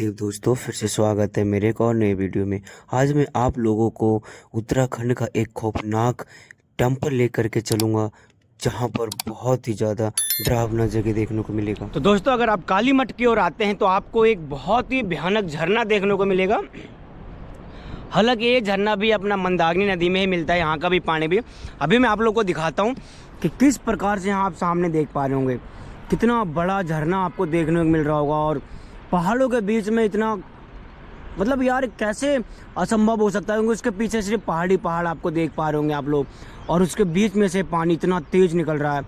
महादेव दोस्तों, फिर से स्वागत है मेरे एक और नए वीडियो में। आज मैं आप लोगों को उत्तराखंड का एक खौफनाक टेम्पल लेकर के चलूँगा, जहाँ पर बहुत ही ज़्यादा डरावना जगह देखने को मिलेगा। तो दोस्तों, अगर आप काली मठ की ओर आते हैं तो आपको एक बहुत ही भयानक झरना देखने को मिलेगा। हालांकि ये झरना भी अपना मंदाकिनी नदी में ही मिलता है, यहाँ का भी पानी भी। अभी मैं आप लोगों को दिखाता हूँ कि किस प्रकार से यहाँ आप सामने देख पा रहे होंगे, कितना बड़ा झरना आपको देखने को मिल रहा होगा। और पहाड़ों के बीच में इतना, मतलब यार कैसे असंभव हो सकता है, क्योंकि उसके पीछे सिर्फ पहाड़ आपको देख पा रहे होंगे आप लोग, और उसके बीच में से पानी इतना तेज निकल रहा है।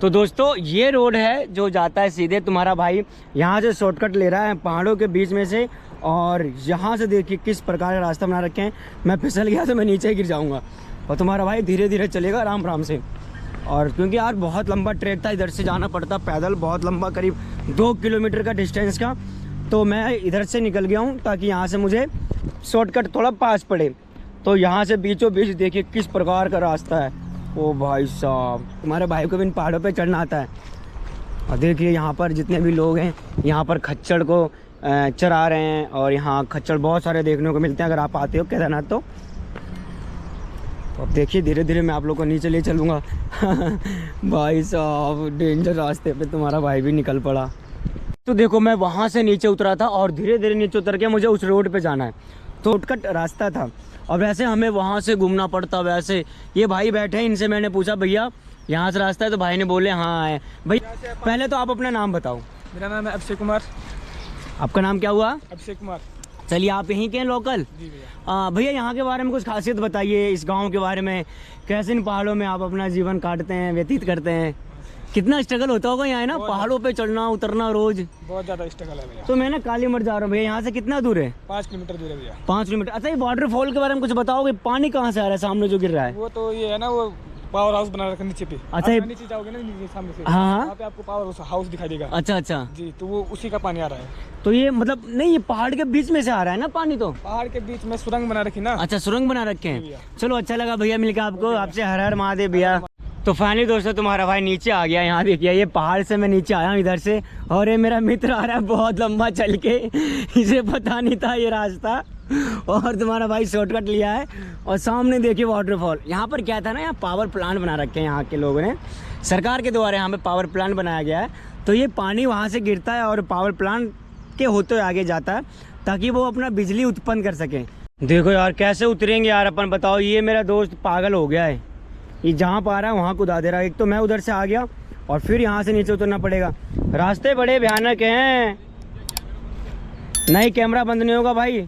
तो दोस्तों, ये रोड है जो जाता है सीधे। तुम्हारा भाई यहाँ से शॉर्टकट ले रहा है पहाड़ों के बीच में से, और यहाँ से देखिए किस प्रकार का रास्ता बना रखे हैं। मैं फिसल गया तो मैं नीचे गिर जाऊँगा, और तुम्हारा भाई धीरे धीरे चलेगा आराम से। और क्योंकि यार बहुत लंबा ट्रैक था, इधर से जाना पड़ता पैदल, बहुत लंबा, करीब 2 किलोमीटर का डिस्टेंस का। तो मैं इधर से निकल गया हूँ ताकि यहाँ से मुझे शॉर्टकट थोड़ा पास पड़े। तो यहाँ से बीचों बीच देखिए किस प्रकार का रास्ता है। ओ भाई साहब, तुम्हारे भाई को भी इन पहाड़ों पे चढ़ना आता है। और देखिए यहाँ पर जितने भी लोग हैं, यहाँ पर खच्चड़ को चरा रहे हैं, और यहाँ खच्चड़ बहुत सारे देखने को मिलते हैं अगर आप आते हो केदारनाथ तो। अब देखिए धीरे धीरे मैं आप लोग को नीचे ले चलूँगा। भाई साहब, डेंजर रास्ते पे तुम्हारा भाई भी निकल पड़ा। तो देखो, मैं वहाँ से नीचे उतरा था और धीरे धीरे नीचे उतर के मुझे उस रोड पे जाना है। तो शॉर्टकट रास्ता था, और वैसे हमें वहाँ से घूमना पड़ता। वैसे ये भाई बैठे हैं, इनसे मैंने पूछा भैया यहाँ से रास्ता है, तो भाई ने बोले हाँ है। भैया पहले तो आप अपना नाम बताओ। मेरा नाम है अभिषेक कुमार। आपका नाम क्या हुआ? अभिषेक कुमार। चलिए, आप यहीं के हैं लोकल? जी भैया। भैया यहाँ के बारे में कुछ खासियत बताइए, इस गांव के बारे में। कैसे इन पहाड़ों में आप अपना जीवन काटते हैं, व्यतीत करते हैं? कितना स्ट्रगल होता होगा यहाँ, है ना, पहाड़ों पे चढ़ना उतरना रोज? बहुत ज़्यादा स्ट्रगल है भैया। तो मैं ना काली मठ जा रहा हूँ भैया, यहाँ से कितना दूर है? 5 किलोमीटर दूर है भैया। 5 किलोमीटर। अच्छा, ये वाटरफॉल के बारे में कुछ बताओगे? पानी कहाँ से आ रहा है सामने जो गिर रहा है? वो तो ये है ना, वो पावर हाउस बना रखा नीचे पे। अच्छा, आप नीचे जाओगे ना, नीचे सामने से, हाँ, वहाँ पे आपको पावर हाउस दिखाई देगा। अच्छा जी, तो वो उसी का पानी आ रहा है। तो ये मतलब नहीं, ये पहाड़ के बीच में से आ रहा है ना पानी? तो पहाड़ के बीच में सुरंग बना रखी ना। अच्छा, सुरंग बना रखे हैं। चलो, अच्छा लगा भैया मिलकर आपको। आपसे हर हर महादेव भैया। तो फाइनली दोस्तों, तुम्हारा भाई नीचे आ गया। यहाँ देखिए, ये पहाड़ से मैं नीचे आया हूँ इधर से, और ये मेरा मित्र आ रहा है बहुत लंबा चल के, इसे पता नहीं था ये रास्ता, और तुम्हारा भाई शॉर्टकट लिया है। और सामने देखिए वाटरफॉल। यहाँ पर क्या था ना, यहाँ पावर प्लांट बना रखे हैं यहाँ के लोगों ने, सरकार के द्वारा यहाँ पे पावर प्लांट बनाया गया है। तो ये पानी वहाँ से गिरता है और पावर प्लांट के होते हुए आगे जाता है, ताकि वो अपना बिजली उत्पन्न कर सकें। देखो यार कैसे उतरेंगे यार अपन, बताओ। ये मेरा दोस्त पागल हो गया है, ये जहाँ पा रहा है वहाँ कूदा दे रहा है। एक तो मैं उधर से आ गया, और फिर यहाँ से नीचे उतरना पड़ेगा। रास्ते बड़े भयानक हैं। नहीं, कैमरा बंद नहीं होगा भाई,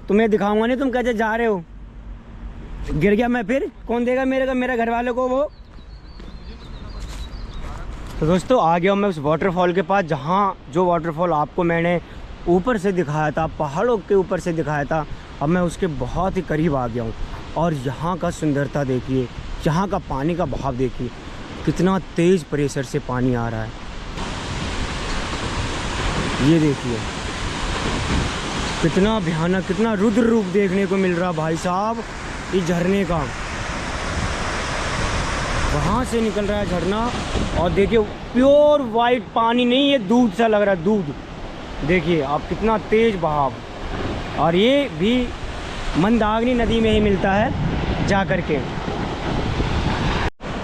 तुम्हें दिखाऊंगा नहीं, तुम कैसे जा रहे हो। गिर गया मैं, फिर कौन देगा मेरे घर वालों को वो। तो दोस्तों, आ गया मैं उस वाटरफॉल के पास, जहाँ जो वाटरफॉल आपको मैंने ऊपर से दिखाया था, पहाड़ों के ऊपर से दिखाया था। अब मैं उसके बहुत ही करीब आ गया हूँ, और यहाँ का सुंदरता देखिए, यहाँ का पानी का बहाव देखिए, कितना तेज प्रेशर से पानी आ रहा है। ये देखिए कितना भयानक, कितना रुद्र रूप देखने को मिल रहा भाई साहब इस झरने का। वहाँ से निकल रहा है झरना, और देखिए प्योर वाइट पानी नहीं, ये दूध सा लग रहा है, दूध। देखिए आप कितना तेज बहाव, और ये भी मंदाकिनी नदी में ही मिलता है जा कर के।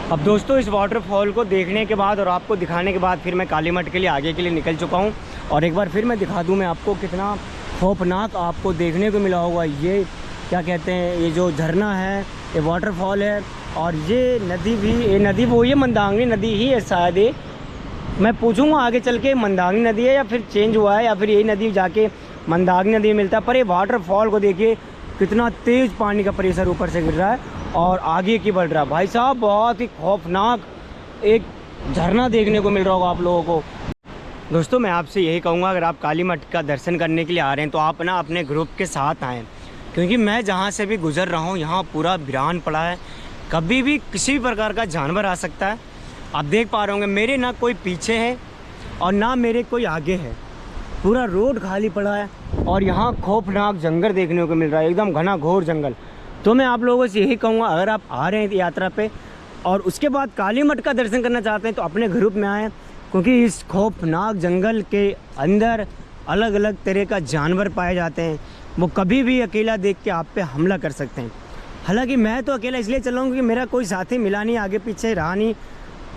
अब दोस्तों, इस वाटरफॉल को देखने के बाद और आपको दिखाने के बाद फिर मैं काली मठ के लिए आगे के लिए निकल चुका हूँ। और एक बार फिर मैं दिखा दूँ मैं आपको, कितना खौफनाक आपको देखने को मिला होगा। ये क्या कहते हैं, ये जो झरना है, ये वाटरफॉल है, और ये नदी भी, ये नदी वो ये मंदाकिनी नदी ही है शायद। ये मैं पूछूंगा आगे चल के मंदाकिनी नदी है या फिर चेंज हुआ है, या फिर यही नदी जाके मंदाकिनी नदी में मिलता है। पर ये वाटरफॉल को देखिए, कितना तेज़ पानी का प्रेशर ऊपर से गिर रहा है और आगे की बढ़ रहा है। भाई साहब, बहुत ही खौफनाक एक झरना देखने को मिल रहा होगा आप लोगों को। दोस्तों, मैं आपसे यही कहूँगा, अगर आप काली मठ का दर्शन करने के लिए आ रहे हैं तो आप ना अपने ग्रुप के साथ आएँ, क्योंकि मैं जहाँ से भी गुजर रहा हूँ यहाँ पूरा वीरान पड़ा है। कभी भी किसी भी प्रकार का जानवर आ सकता है। आप देख पा रहे होंगे, मेरे ना कोई पीछे है और ना मेरे कोई आगे है, पूरा रोड खाली पड़ा है, और यहाँ खौफनाक जंगल देखने को मिल रहा है, एकदम घना घोर जंगल। तो मैं आप लोगों से यही कहूँगा, अगर आप आ रहे हैं यात्रा पे और उसके बाद काली मठ का दर्शन करना चाहते हैं तो अपने ग्रुप में आएँ, क्योंकि इस खौफनाक जंगल के अंदर अलग अलग तरह का जानवर पाए जाते हैं, वो कभी भी अकेला देख के आप पे हमला कर सकते हैं। हालांकि मैं तो अकेला इसलिए चल रहा हूँ कि मेरा कोई साथी मिला नहीं, आगे पीछे रहा नहीं।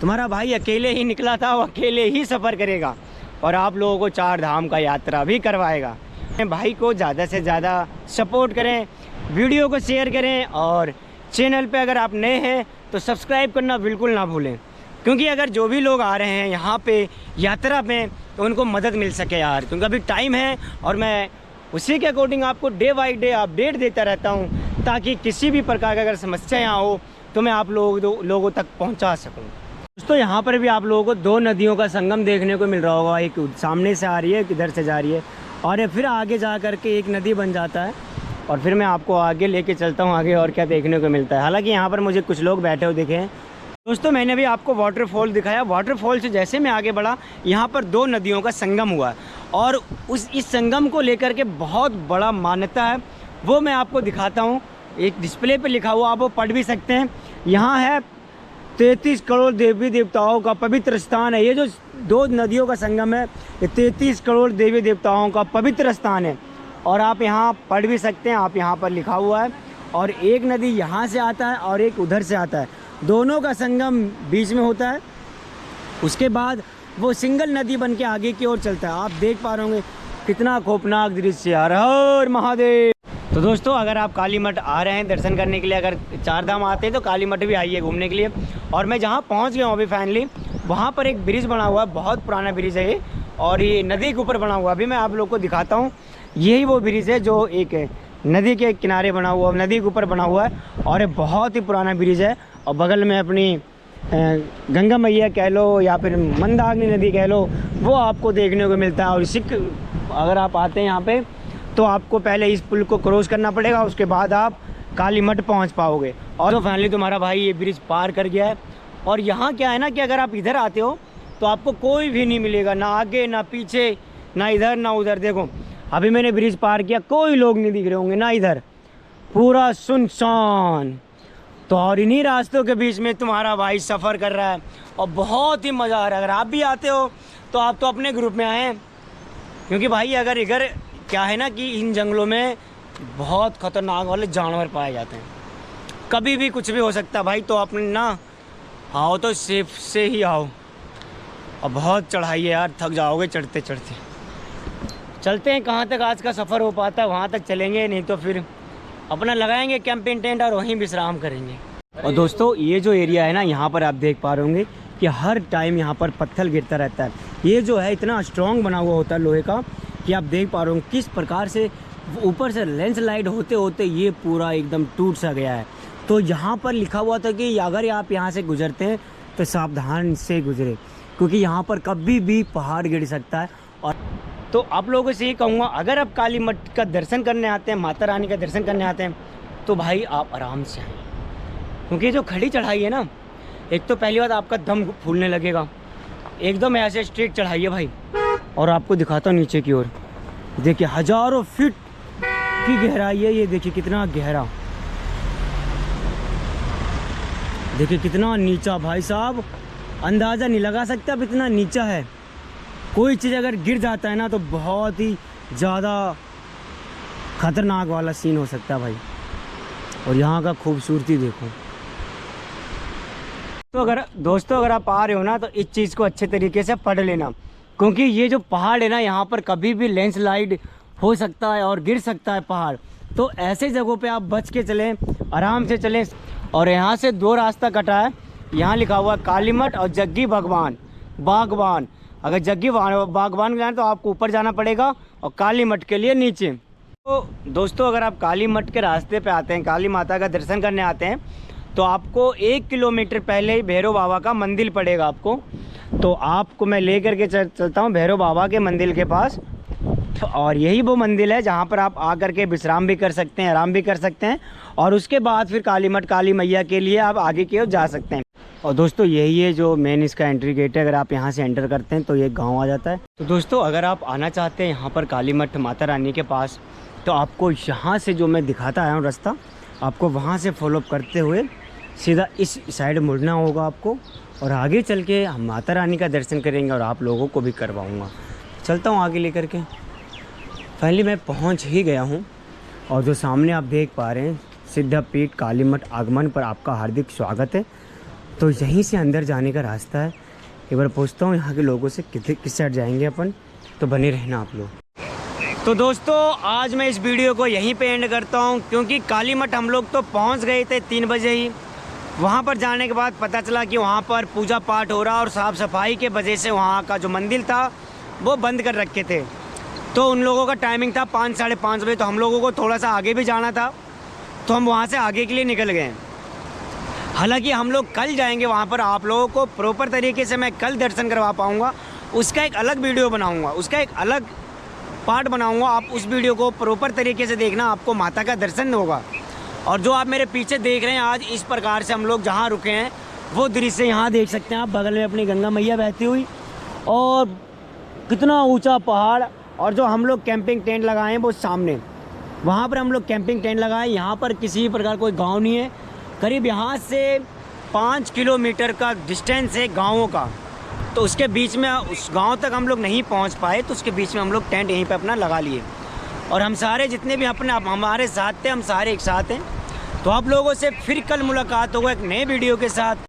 तुम्हारा भाई अकेले ही निकला था, वो अकेले ही सफ़र करेगा और आप लोगों को 4 धाम का यात्रा भी करवाएगा। भाई को ज़्यादा से ज़्यादा सपोर्ट करें, वीडियो को शेयर करें और चैनल पे अगर आप नए हैं तो सब्सक्राइब करना बिल्कुल ना भूलें, क्योंकि अगर जो भी लोग आ रहे हैं यहाँ पे यात्रा पे तो उनको मदद मिल सके यार, क्योंकि अभी टाइम है और मैं उसी के अकॉर्डिंग आपको डे बाई डे अपडेट देता रहता हूँ, ताकि किसी भी प्रकार का अगर समस्या यहाँ हो तो मैं आप लोगों तक पहुँचा सकूँ। दोस्तों यहाँ पर भी आप लोगों को 2 नदियों का संगम देखने को मिल रहा होगा, एक सामने से आ रही है, एक इधर से जा रही है और ये फिर आगे जा कर के एक नदी बन जाता है और फिर मैं आपको आगे लेके चलता हूँ आगे और क्या देखने को मिलता है। हालांकि यहाँ पर मुझे कुछ लोग बैठे हुए दिखे हैं। दोस्तों मैंने भी आपको वाटरफॉल दिखाया, वाटरफॉल से जैसे मैं आगे बढ़ा यहाँ पर 2 नदियों का संगम हुआ और इस संगम को लेकर के बहुत बड़ा मान्यता है, वो मैं आपको दिखाता हूँ। एक डिस्प्ले पे लिखा हुआ, आप वो पढ़ भी सकते हैं। यहाँ है 33 करोड़ देवी देवताओं का पवित्र स्थान है। ये जो 2 नदियों का संगम है, ये 33 करोड़ देवी देवताओं का पवित्र स्थान है और आप यहाँ पढ़ भी सकते हैं, आप यहाँ पर लिखा हुआ है। और एक नदी यहाँ से आता है और एक उधर से आता है, दोनों का संगम बीच में होता है। उसके बाद वो सिंगल नदी बन के आगे की ओर चलता है। आप देख पा रहे होंगे कितना खौफनाक दृश्य, हर हर महादेव। तो दोस्तों अगर आप काली मठ आ रहे हैं दर्शन करने के लिए, अगर 4 धाम आते हैं तो काली मठ भी आइए घूमने के लिए। और मैं जहाँ पहुँच गया हूँ अभी फाइनली, वहाँ पर एक ब्रिज बना हुआ है, बहुत पुराना ब्रिज है ये और ये नदी के ऊपर बना हुआ है। अभी मैं आप लोग को दिखाता हूँ, यही वो ब्रिज है जो एक नदी के किनारे बना हुआ, नदी के ऊपर बना हुआ है और ये बहुत ही पुराना ब्रिज है। और बगल में अपनी गंगा मैया कह लो या फिर मंदाकिनी नदी कह लो, वो आपको देखने को मिलता है। और अगर आप आते हैं यहाँ पे तो आपको पहले इस पुल को क्रॉस करना पड़ेगा, उसके बाद आप काली मठ पहुँच पाओगे। और तो फाइनली तुम्हारा भाई ये ब्रिज पार कर गया है। और यहाँ क्या है ना कि अगर आप इधर आते हो तो आपको कोई भी नहीं मिलेगा, ना आगे ना पीछे, ना इधर ना उधर। देखो अभी मैंने ब्रिज पार किया, कोई लोग नहीं दिख रहे होंगे, ना इधर, पूरा सुनसान। तो और इन्हीं रास्तों के बीच में तुम्हारा भाई सफ़र कर रहा है और बहुत ही मज़ा आ रहा है। अगर आप भी आते हो तो आप तो अपने ग्रुप में आएँ, क्योंकि भाई अगर इधर क्या है ना कि इन जंगलों में बहुत ख़तरनाक वाले जानवर पाए जाते हैं, कभी भी कुछ भी हो सकता है भाई। तो अपने ना आओ तो सेफ से ही आओ। और बहुत चढ़ाई है यार, थक जाओगे चढ़ते चढ़ते। चलते हैं, कहाँ तक आज का सफ़र हो पाता है वहाँ तक चलेंगे, नहीं तो फिर अपना लगाएंगे कैंपिंग टेंट और वहीं विश्राम करेंगे। और दोस्तों ये जो एरिया है ना, यहाँ पर आप देख पा रहे होंगे कि हर टाइम यहाँ पर पत्थर गिरता रहता है। ये जो है इतना स्ट्रॉन्ग बना हुआ होता है लोहे का कि आप देख पा रहे होंगे किस प्रकार से ऊपर से लैंडस्लाइड होते होते ये पूरा एकदम टूट सा गया है। तो यहाँ पर लिखा हुआ था कि अगर आप यहाँ से गुजरते हैं तो सावधान से गुजरे, क्योंकि यहाँ पर कभी भी पहाड़ गिर सकता है। और तो आप लोगों से ये कहूँगा, अगर आप काली मठ का दर्शन करने आते हैं, माता रानी का दर्शन करने आते हैं, तो भाई आप आराम से आएँ, क्योंकि जो खड़ी चढ़ाई है ना, एक तो पहली बात आपका दम फूलने लगेगा, एकदम ऐसे स्ट्रेट चढ़ाई है भाई। और आपको दिखाता हूँ नीचे की ओर, देखिए हज़ारों फीट की गहराई है। ये देखिए कितना गहरा, देखिए कितना नीचा भाई साहब, अंदाज़ा नहीं लगा सकते अब इतना नीचा है। कोई चीज़ अगर गिर जाता है ना तो बहुत ही ज़्यादा ख़तरनाक वाला सीन हो सकता है भाई। और यहाँ का खूबसूरती देखो। तो दोस्तों अगर आप आ रहे हो ना तो इस चीज़ को अच्छे तरीके से पढ़ लेना, क्योंकि ये जो पहाड़ है ना, यहाँ पर कभी भी लैंडस्लाइड हो सकता है और गिर सकता है पहाड़। तो ऐसे जगहों पे आप बच के चलें, आराम से चलें। और यहाँ से 2 रास्ता कटा है, यहाँ लिखा हुआ है काली मठ और जग्गी बागवान। अगर जग्गी बागवान जाए तो आपको ऊपर जाना पड़ेगा और काली मठ के लिए नीचे। तो दोस्तों अगर आप काली मठ के रास्ते पे आते हैं, काली माता का दर्शन करने आते हैं, तो आपको 1 किलोमीटर पहले ही भैरव बाबा का मंदिर पड़ेगा आपको। तो आपको मैं ले करके चलता हूँ भैरव बाबा के मंदिर के पास। और यही वो मंदिर है जहाँ पर आप आकर के विश्राम भी कर सकते हैं, आराम भी कर सकते हैं। और उसके बाद फिर काली मठ काली मैया के लिए आप आगे की ओर जा सकते हैं। और दोस्तों यही है जो मेन इसका एंट्री गेट है। अगर आप यहाँ से एंटर करते हैं तो ये गांव आ जाता है। तो दोस्तों अगर आप आना चाहते हैं यहाँ पर काली मठ माता रानी के पास, तो आपको यहाँ से जो मैं दिखाता आया हूँ रास्ता, आपको वहाँ से फॉलोअप करते हुए सीधा इस साइड मुड़ना होगा आपको। और आगे चल के हम माता रानी का दर्शन करेंगे और आप लोगों को भी करवाऊँगा। चलता हूँ आगे लेकर के। फाइनली मैं पहुंच ही गया हूं और जो सामने आप देख पा रहे हैं सिद्धपीठ कालीमठ आगमन पर आपका हार्दिक स्वागत है। तो यहीं से अंदर जाने का रास्ता है। एक बार पूछता हूँ यहाँ के लोगों से किस साइड जाएंगे अपन, तो बने रहना आप लोग। तो दोस्तों आज मैं इस वीडियो को यहीं पे एंड करता हूँ, क्योंकि कालीमठ हम लोग तो पहुँच गए थे 3 बजे ही। वहाँ पर जाने के बाद पता चला कि वहाँ पर पूजा पाठ हो रहा और साफ़ सफाई के वजह से वहाँ का जो मंदिर था वो बंद कर रखे थे। तो उन लोगों का टाइमिंग था 5 साढ़े 5 बजे, तो हम लोगों को थोड़ा सा आगे भी जाना था, तो हम वहाँ से आगे के लिए निकल गए। हालांकि हम लोग कल जाएंगे वहाँ पर, आप लोगों को प्रॉपर तरीके से मैं कल दर्शन करवा पाऊँगा, उसका एक अलग वीडियो बनाऊँगा, उसका एक अलग पार्ट बनाऊँगा। आप उस वीडियो को प्रॉपर तरीके से देखना, आपको माता का दर्शन होगा। और जो आप मेरे पीछे देख रहे हैं आज इस प्रकार से हम लोग जहाँ रुके हैं वो दृश्य यहाँ देख सकते हैं आप, बगल में अपनी गंगा मैया बहती हुई और कितना ऊंचा पहाड़। और जो हम लोग कैंपिंग टेंट लगाए हैं वो सामने, वहाँ पर हम लोग कैंपिंग टेंट लगाए। यहाँ पर किसी प्रकार कोई गांव नहीं है, करीब यहाँ से 5 किलोमीटर का डिस्टेंस है गाँवों का। तो उसके बीच में उस गांव तक हम लोग नहीं पहुँच पाए, तो उसके बीच में हम लोग टेंट यहीं पर अपना लगा लिए। और हम सारे जितने भी अपने हमारे साथ थे, हम सारे एक साथ हैं। तो आप लोगों से फिर कल मुलाकात होगा एक नए वीडियो के साथ।